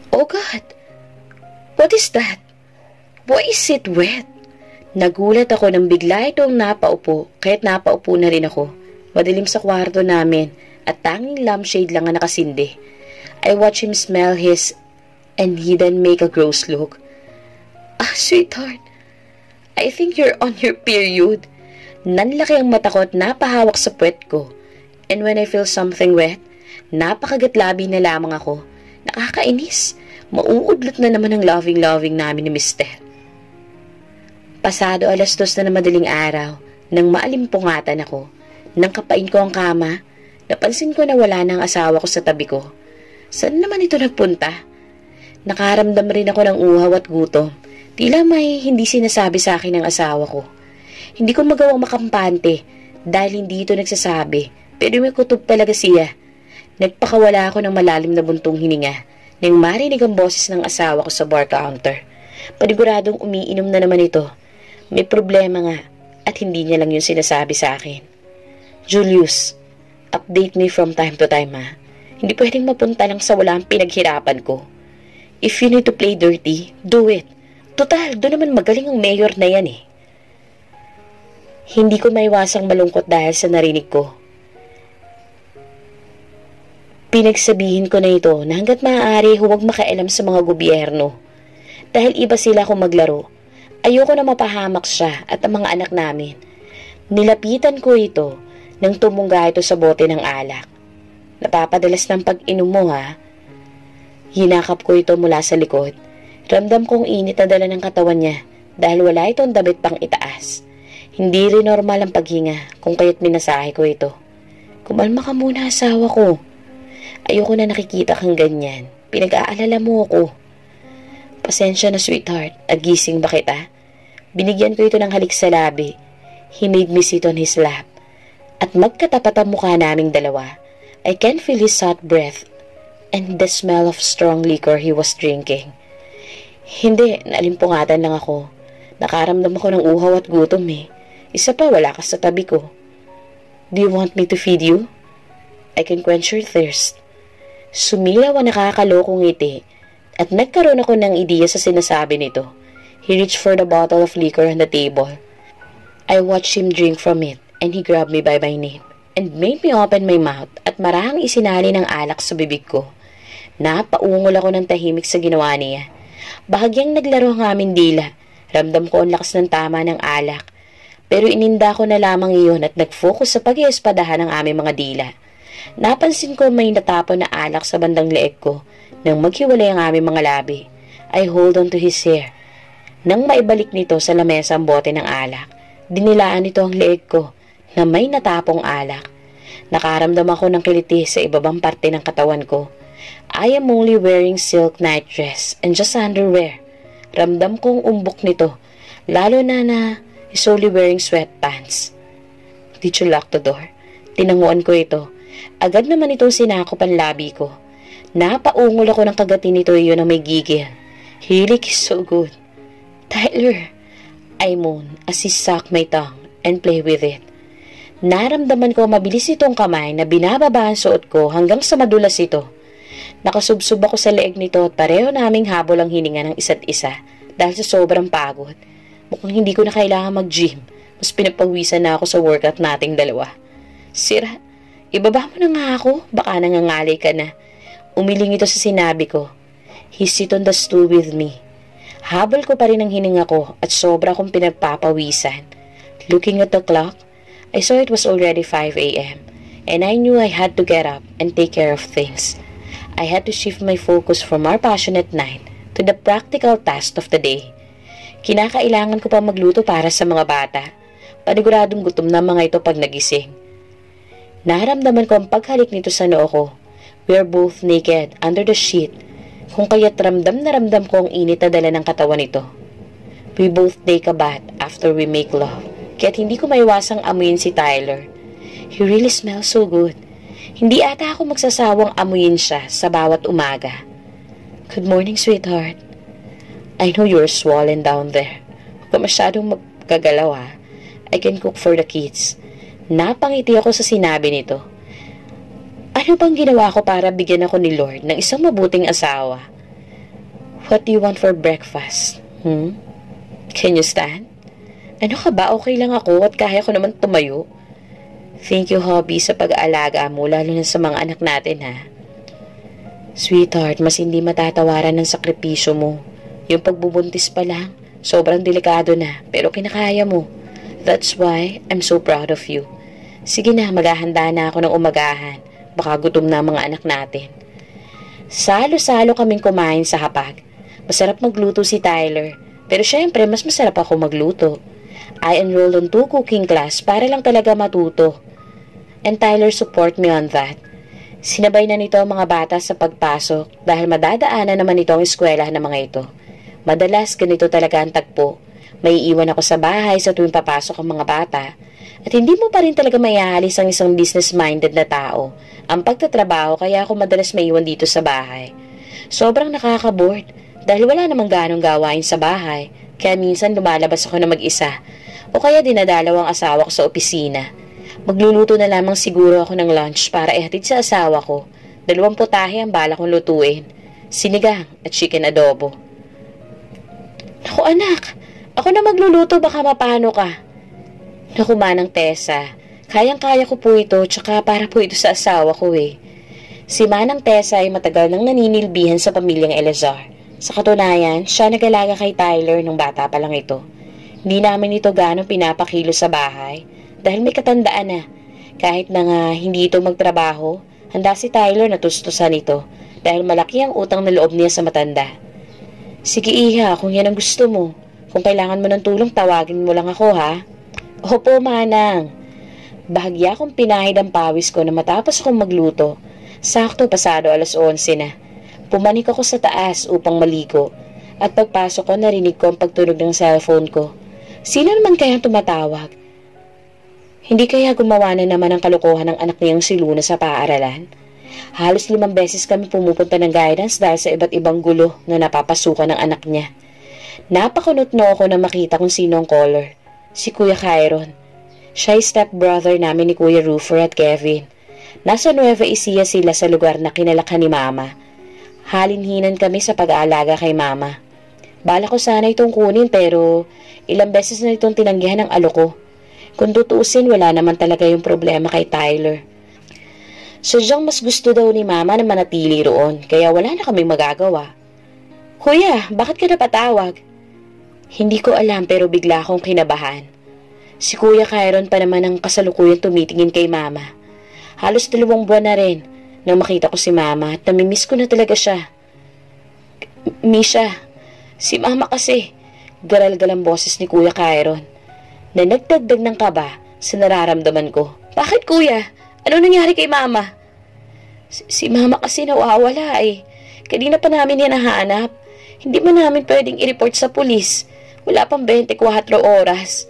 Oh God! What is that? Why is it wet? Nagulat ako nang bigla itong napaupo, kaya't napaupo na rin ako. Madilim sa kwarto namin at tanging lampshade lang ang nakasindi. I watch him smell his and he then make a gross look. Ah, sweetheart, I think you're on your period. Nanlaki ang mata ko at napahawak sa puwet ko. And when I feel something wet, napakagatlabi na lamang ako. Nakakainis. Mauudlot na naman ang loving-loving namin ni Mister. Pasado 2:00 na madaling araw, nang maalimpungatan ako. Nang kapain ko ang kama, napansin ko na wala na ang asawa ko sa tabi ko. Saan naman ito nagpunta? Nakaramdam rin ako ng uhaw at gutom. Tila may hindi sinasabi sa akin ng asawa ko. Hindi ko magawang makampante dahil hindi ito nagsasabi, pero may kutob talaga siya. Nagpakawala ako ng malalim na buntong hininga nang marinig ang boses ng asawa ko sa bar counter. Paniguradong umiinom na naman ito. May problema nga at hindi niya lang yung sinasabi sa akin. Julius, update me from time to time ha. Hindi pwedeng mapunta lang sa walang pinaghirapan ko. If you need to play dirty, do it. Total, doon naman magaling ang mayor na yan eh. Hindi ko maiwasang malungkot dahil sa narinig ko. Pinagsabihin ko na ito na hanggat maaari huwag makialam sa mga gobyerno. Dahil iba sila kung maglaro. Ayoko na mapahamak siya at ang mga anak namin. Nilapitan ko ito nang tumungga ito sa bote ng alak. Napapadalas ng pag-inom mo ha. Hinakap ko ito mula sa likod. Ramdam kong init na dala ng katawan niya dahil wala itong damit pang itaas. Hindi rin normal ang paghinga kung kaya't minasahe ko ito. Kumalma ka muna asawa ko. Ayoko na nakikita kang ganyan. Pinag-aalala mo ako. Pasensya na sweetheart, agising ba kita? Binigyan ko ito ng halik sa labi. He made me sit on his lap. At magkatapat ang mukha naming dalawa. I can feel his hot breath and the smell of strong liquor he was drinking. Hindi, naalimpungatan lang ako. Nakaramdam ako ng uhaw at gutom eh. Isa pa, wala ka sa tabi ko. Do you want me to feed you? I can quench your thirst. Sumilaw ang nakakalokong ngiti at nagkaroon ako ng ideya sa sinasabi nito. He reached for the bottle of liquor on the table. I watched him drink from it and he grabbed me by my name and made me open my mouth at marahang isinali ng alak sa bibig ko. Napaungol ako ng tahimik sa ginawa niya. Bahagyang naglaro ang aming dila. Ramdam ko ang lakas ng tama ng alak. Pero ininda ko na lamang iyon at nag-focus sa pag-iespadahan ng aming mga dila. Napansin ko may natapon na alak sa bandang leeg ko. Nang maghiwalay ang aming mga labi, I hold on to his hair. Nang maibalik nito sa lamesa ang bote ng alak, dinilaan nito ang leeg ko na may natapong alak. Nakaramdam ako ng kiliti sa ibabang parte ng katawan ko. I am only wearing silk night dress and just underwear. Ramdam kong umbok nito, lalo na is only wearing sweatpants. Did you lock the door? Tinanguan ko ito. Agad naman itong sinakop ang labi ko. Napaungol ako ng kagatin nito iyon na may gigil. He really is so good. Tyler, I moan as he sucked my tongue and play with it. Naramdaman ko mabilis itong kamay na binababa ang suot ko hanggang sa madulas ito. Nakasubsob ako sa leeg nito at pareho naming habol ang hininga ng isa't isa dahil sa sobrang pagod. Mukhang hindi ko na kailangan mag-gym. Mas pinapawisan na ako sa workout nating dalawa. Sira, ibaba mo na nga ako. Baka nangangalay ka na. Umiling ito sa sinabi ko. He sit on the stool with me. Habol ko pa rin ang hininga ko at sobra kong pinagpapawisan. Looking at the clock, I saw it was already 5 a.m. and I knew I had to get up and take care of things. I had to shift my focus from our passionate night to the practical task of the day. Kinakailangan ko pa magluto para sa mga bata. Paniguradong gutom na mga ito pag nagising. Naramdaman ko ang paghalik nito sa noo ko. We are both naked under the sheet, kung kaya't ramdam na ramdam ko ang init na dala ng katawan nito. We both take a bath after we make love, kaya't hindi ko maiwasang amuyin si Tyler. He really smells so good. Hindi ata ako magsasawang amuyin siya sa bawat umaga. Good morning, sweetheart. I know you're swollen down there. Huwag ka masyadong magkagalaw ha. I can cook for the kids. Napangiti ako sa sinabi nito. Ano bang ginawa ko para bigyan ako ni Lord ng isang mabuting asawa? What do you want for breakfast? Can you stand? Ano ka ba? Okay lang ako at kaya ko naman tumayo. Thank you, hubby, sa pag-aalaga mo, lalo na sa mga anak natin, ha? Sweetheart, mas hindi matatawaran ng sakripisyo mo. Yung pagbubuntis pa lang, sobrang delikado na, pero kinakaya mo. That's why I'm so proud of you. Sige na, maghahanda na ako ng umagahan. Baka gutom na mga anak natin. Salo-salo kaming kumain sa hapag. Masarap magluto si Tyler, pero syempre mas masarap ako magluto. I enrolled on 2 cooking class para lang talaga matuto. And Tyler support me on that. Sinabay na nito ang mga bata sa pagpasok dahil madadaanan naman ito ang eskwela ng mga ito. Madalas ganito talaga ang tagpo. May iwan ako sa bahay sa tuwing papasok ang mga bata. At hindi mo pa rin talaga maialis ang isang business-minded na tao. Ang pagtatrabaho kaya ako madalas maiwan dito sa bahay. Sobrang nakaka-bored dahil wala namang ganong gawain sa bahay. Kaya minsan lumalabas ako na mag-isa. O kaya dinadalaw ang asawa ko sa opisina. Magluluto na lamang siguro ako ng lunch para ihatid sa asawa ko. 2 putahe ang bala kong lutuin. Sinigang at chicken adobo. Naku anak, ako na magluluto baka mapano ka. Naku manang Tessa, kayang-kaya ko po ito tsaka para po ito sa asawa ko eh. Si Manang Tessa ay matagal nang naninilbihan sa pamilyang Eleazar. Sa katunayan, siya nag-alaga kay Tyler nung bata pa lang ito. Hindi namin ito ganong pinapakilo sa bahay dahil may katandaan na. Kahit na nga hindi ito magtrabaho, handa si Tyler na tustusan ito dahil malaki ang utang na loob niya sa matanda. Sige iha, kung yan ang gusto mo. Kung kailangan mo ng tulong, tawagin mo lang ako ha. Opo manang. Bahagya kong pinahid ang pawis ko na matapos akong magluto. Sakto pasado 11:00 na. Pumanik ako sa taas upang maligo. At pagpasok ko narinig ko ang pagtunog ng cellphone ko. Sino naman kaya tumatawag? Hindi kaya gumawa na naman ang kalokohan ng anak niyang si Luna sa paaralan? Halos 5 beses kami pumupunta ng guidance dahil sa iba't ibang gulo na napapasukan ng anak niya. Napakunot-no ako na makita kung sino ang caller. Si Kuya Kyron. Siya ay stepbrother namin ni Kuya Ruffer at Kevin. Nasa Nueva Ecija sila sa lugar na kinalakhan ni Mama. Halinhinan kami sa pag-aalaga kay Mama. Bala ko sana itong kunin pero ilang beses na itong tinanggihan ng alo ko. Kung tutuusin, wala naman talaga yung problema kay Tyler. Sadyang mas gusto daw ni Mama na manatili roon, kaya wala na kaming magagawa. Kuya, bakit ka napatawag? Hindi ko alam pero bigla akong kinabahan. Si Kuya Kyron pa naman ang kasalukuyan tumitingin kay Mama. Halos 2 buwan na rin nang makita ko si Mama at namimiss ko na talaga siya. Misha, si Mama kasi, garal-gal ang boses ni Kuya Kyron na nagdagdag ng kaba sa nararamdaman ko. Bakit kuya? Ano nangyari kay Mama? Si Mama kasi nawawala eh. Kanina pa namin yan nahanap. Hindi man namin pwedeng i-report sa pulis. Wala pang 24 oras.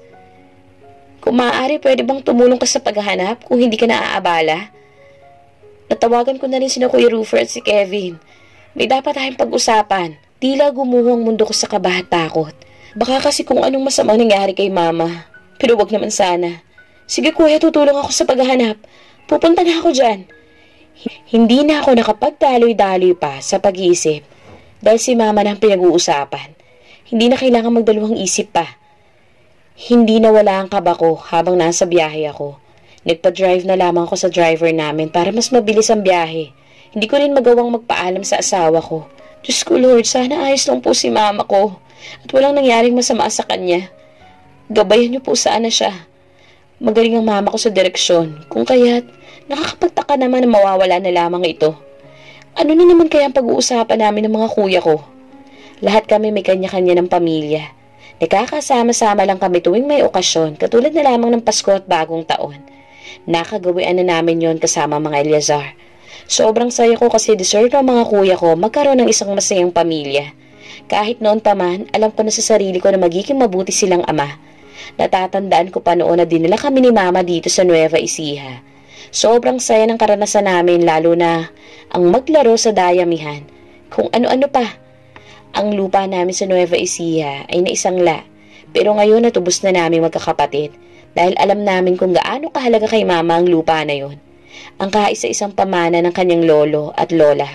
Kung maaari, pwede bang tumulong ka sa paghahanap kung hindi ka naaabala? Natawagan ko na rin sina Kuya Ruffer at si Kevin. May dapat tayong pag-usapan. Tila gumuho ang mundo ko sa kaba at takot. Baka kasi kung anong masamang nangyari kay Mama. Pero wag naman sana. Sige kuya, tutulong ako sa paghahanap. Pupunta na ako dyan. Hindi na ako nakapagdaloy-daloy pa sa pag-iisip dahil si Mama na ang pinag-uusapan. Hindi na kailangan magdalawang isip pa. Hindi na wala ang kaba ko habang nasa biyahe ako. Nagpa-drive na lamang ako sa driver namin para mas mabilis ang biyahe. Hindi ko rin magawang magpaalam sa asawa ko. Diyos ko Lord, sana ayos lang po si Mama ko at walang nangyaring masama sa kanya. Gabayan niyo po sana siya. Magaling ang Mama ko sa direksyon, kung kaya't nakakapagtaka naman na mawawala na lamang ito. Ano na naman kaya ang pag-uusapan namin ng mga kuya ko? Lahat kami may kanya-kanya ng pamilya. Nakakasama-sama lang kami tuwing may okasyon, katulad na lamang ng Pasko at Bagong Taon. Nakagawian na namin yon kasama mga Eleazar. Sobrang saya ko kasi deserve ng mga kuya ko magkaroon ng isang masayang pamilya. Kahit noon pa man, alam ko na sa sarili ko na magiging mabuti silang ama. Natatandaan ko pa noon na dinala kami ni Mama dito sa Nueva Ecija. Sobrang saya ng karanasan namin lalo na ang maglaro sa dayamihan. Kung ano-ano pa. Ang lupa namin sa Nueva Ecija ay naisangla. Pero ngayon natubos na namin magkakapatid dahil alam namin kung gaano kahalaga kay Mama ang lupa na yon. Ang kaisa-isang pamana ng kanyang lolo at lola.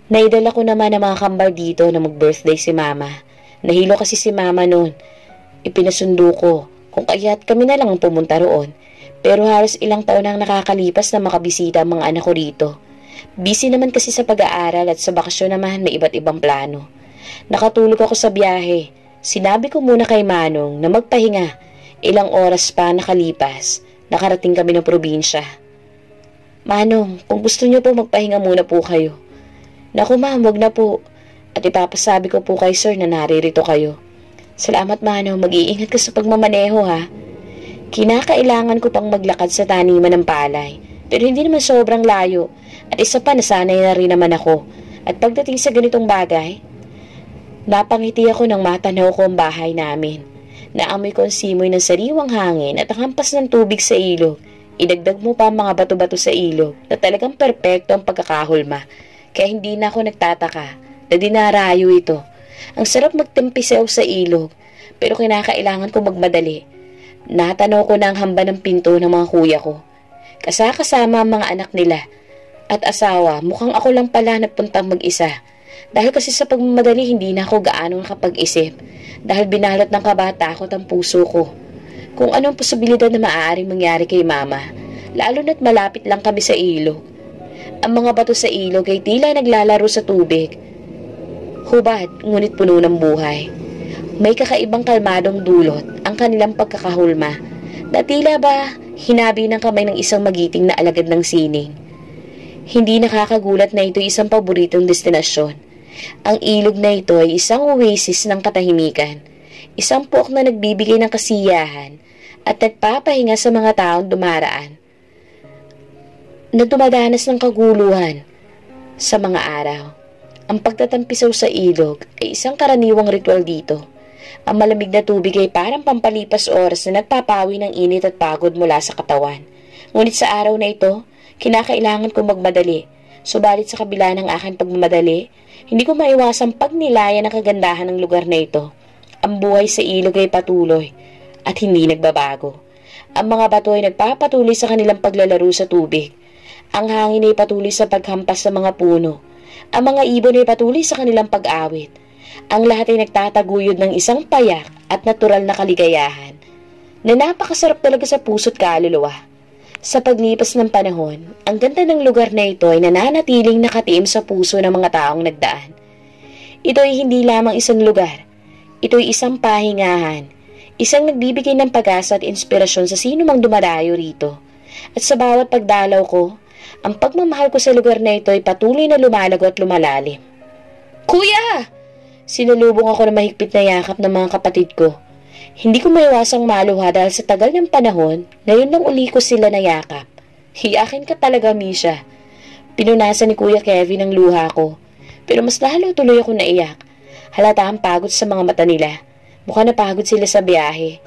Naidala ko naman ang mga kambal dito na mag-birthday si Mama. Nahilo kasi si Mama noon. Ipinasundo ko kung kaya't kami na lang ang pumunta roon. Pero halos ilang taon nang nakakalipas na makabisita ang mga anak ko rito. Busy naman kasi sa pag-aaral at sa bakasyon naman may iba't ibang plano. Nakatulog ako sa biyahe. Sinabi ko muna kay Manong na magpahinga. Ilang oras pa nakalipas, nakarating kami ng probinsya. Manong, kung gusto niyo po magpahinga muna po kayo. Naku ma'am, wag na po. At ipapasabi ko po kay sir na naririto kayo. Salamat Manong, mag-iingat ka sa pagmamaneho ha. Kinakailangan ko pang maglakad sa taniman ng palay. Pero hindi naman sobrang layo. At isa pa, nasanay na rin naman ako. At pagdating sa ganitong bagay, napangiti ako nang matanaw ko ang bahay namin. Naamoy ko ang simoy ng sariwang hangin at ang hampas ng tubig sa ilog. Idagdag mo pa ang mga bato-bato sa ilog na talagang perpekto ang pagkakahulma. Kaya hindi na ako nagtataka na dinarayo ito. Ang sarap magtempisaw sa ilog, pero kinakailangan ko magmadali. Natanaw ko na ang hamba ng pinto ng mga kuya ko. Kasama ang mga anak nila at asawa, mukhang ako lang pala nagpuntang mag-isa. Dahil kasi sa pagmamadali hindi na ako gaano nakapag-isip. Dahil binalot ng kabatakot ang puso ko. Kung anong posibilidad na maaaring mangyari kay Mama, lalo na't malapit lang kami sa ilog. Ang mga bato sa ilog ay tila naglalaro sa tubig. Hubad, ngunit puno ng buhay. May kakaibang kalmadong dulot ang kanilang pagkakahulma na tila ba hinabi ng kamay ng isang magiting na alagad ng sining. Hindi nakakagulat na ito isang paboritong destinasyon. Ang ilog na ito ay isang oasis ng katahimikan, isang puok na nagbibigay ng kasiyahan at nagpapahinga sa mga taong dumaraan na dumadanas ng kaguluhan sa mga araw. Ang pagtatampisaw sa ilog ay isang karaniwang ritual dito. Ang malamig na tubig ay parang pampalipas oras na nagpapawi ng init at pagod mula sa katawan. Ngunit sa araw na ito, kinakailangan kong magmadali. Subalit sa kabila ng aking pagmamadali, hindi ko maiwasang pagnilayan ang kagandahan ng lugar na ito. Ang buhay sa ilog ay patuloy at hindi nagbabago. Ang mga bato ay nagpapatuloy sa kanilang paglalaro sa tubig. Ang hangin ay patuloy sa paghampas sa mga puno. Ang mga ibon ay patuloy sa kanilang pag-awit. Ang lahat ay nagtataguyod ng isang payak at natural na kaligayahan na napakasarap talaga sa puso't kaluluwa. Sa paglipas ng panahon, ang ganda ng lugar na ito ay nananatiling nakatiim sa puso ng mga taong nagdaan. Ito ay hindi lamang isang lugar. Ito ay isang pahingahan, isang nagbibigay ng pag-asa at inspirasyon sa sino mang dumadayo rito. At sa bawat pagdalaw ko, ang pagmamahal ko sa lugar na ito ay patuloy na lumalago at lumalalim. Kuya! Sinulubong ako ng mahigpit na yakap ng mga kapatid ko. Hindi ko maiwasang maluha dahil sa tagal ng panahon, ngayon lang uli ko sila na yakap. Hiyakin ka talaga, Misha. Pinunasan ni Kuya Kevin ang luha ko. Pero mas lalo tuloy ako naiyak. Halata ang pagod sa mga mata nila. Mukha napagod sila sa biyahe.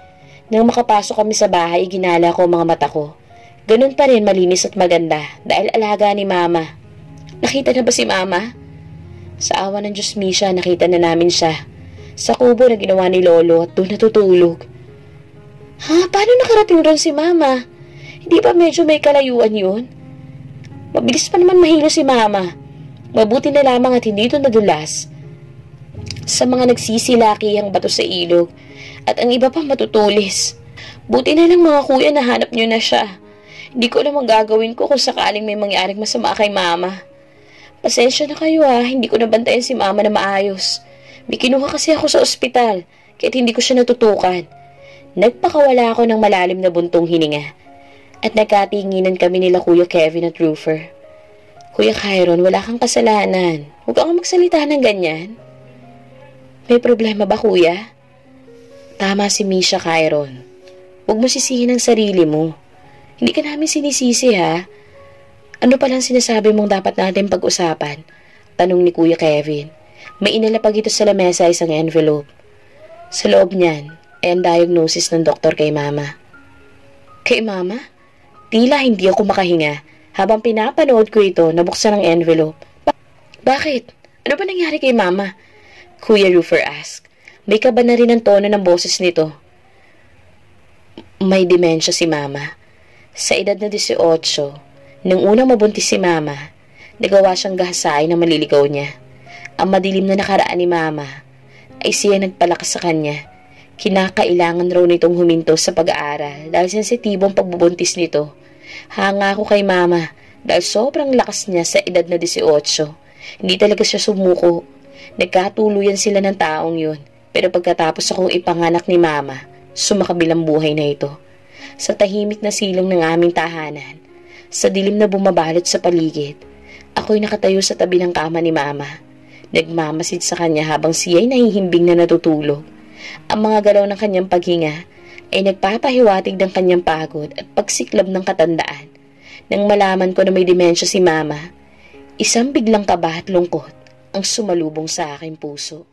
Nang makapasok kami sa bahay, ginala ko ang mga mata ko. Ganun pa rin malinis at maganda dahil alaga ni Mama. Nakita na ba si Mama? Sa awa ng Diyos, Misha, nakita na namin siya. Sa kubo na ginawa ni Lolo at doon natutulog. Ha? Paano nakarating doon si Mama? Hindi ba medyo may kalayuan yun? Mabilis pa naman mahilo si Mama. Mabuti na lamang at hindi ito nadulas sa mga nagsisilakihang bato sa ilog at ang iba pa matutulis. Buti na lang mga kuya nahanap niyo na siya. Hindi ko alam ang gagawin ko kung sakaling may mangyaring masama kay Mama. Pasensya na kayo hindi ko nabantayan si Mama na maayos. May kinuha kasi ako sa ospital, kahit hindi ko siya natutukan. Nagpakawala ako ng malalim na buntong hininga. At nagkatinginan kami nila Kuya Kevin at Roofer. Kuya Kyron, wala kang kasalanan. Huwag kang magsalita ng ganyan. May problema ba, Kuya? Tama si Misha, Kyron. Huwag mo sisihin ang sarili mo. Hindi ka namin sinisisi, ha? Ano palang sinasabi mong dapat natin pag-usapan? Tanong ni Kuya Kevin. May inalapag ito sa lamesa isang envelope. Sa loob niyan, ay ang diagnosis ng doktor kay Mama. Kay Mama? Tila hindi ako makahinga. Habang pinapanood ko ito, nabuksan ang envelope. Bakit? Ano ba nangyari kay Mama? Kuya Roofer asked. May kaba na rin ang tono ng boses nito. May demensya si Mama. Sa edad na 18, nang unang mabuntis si Mama, Nagawa siyang gahasain na maliligaw niya. Ang madilim na nakaraan ni Mama ay siya nagpalakas sa kanya. Kinakailangan raw nitong huminto sa pag-aaral dahil sensitibong pagbubuntis nito. Hanga ako kay Mama dahil sobrang lakas niya sa edad na 18. Hindi talaga siya sumuko. Nagkatuluyan sila ng taong yun. Pero pagkatapos akong ipanganak ni Mama, sumakabilang buhay na ito. Sa tahimik na silong ng aming tahanan, sa dilim na bumabalot sa paligid, ako'y nakatayo sa tabi ng kama ni Mama. Nagmamasid sa kanya habang siya'y nahihimbing na natutulog. Ang mga galaw ng kanyang paghinga ay nagpapahiwatig ng kanyang pagod at pagsiklab ng katandaan. Nang malaman ko na may demensya si Mama, isang biglang kaba at lungkot ang sumalubong sa aking puso.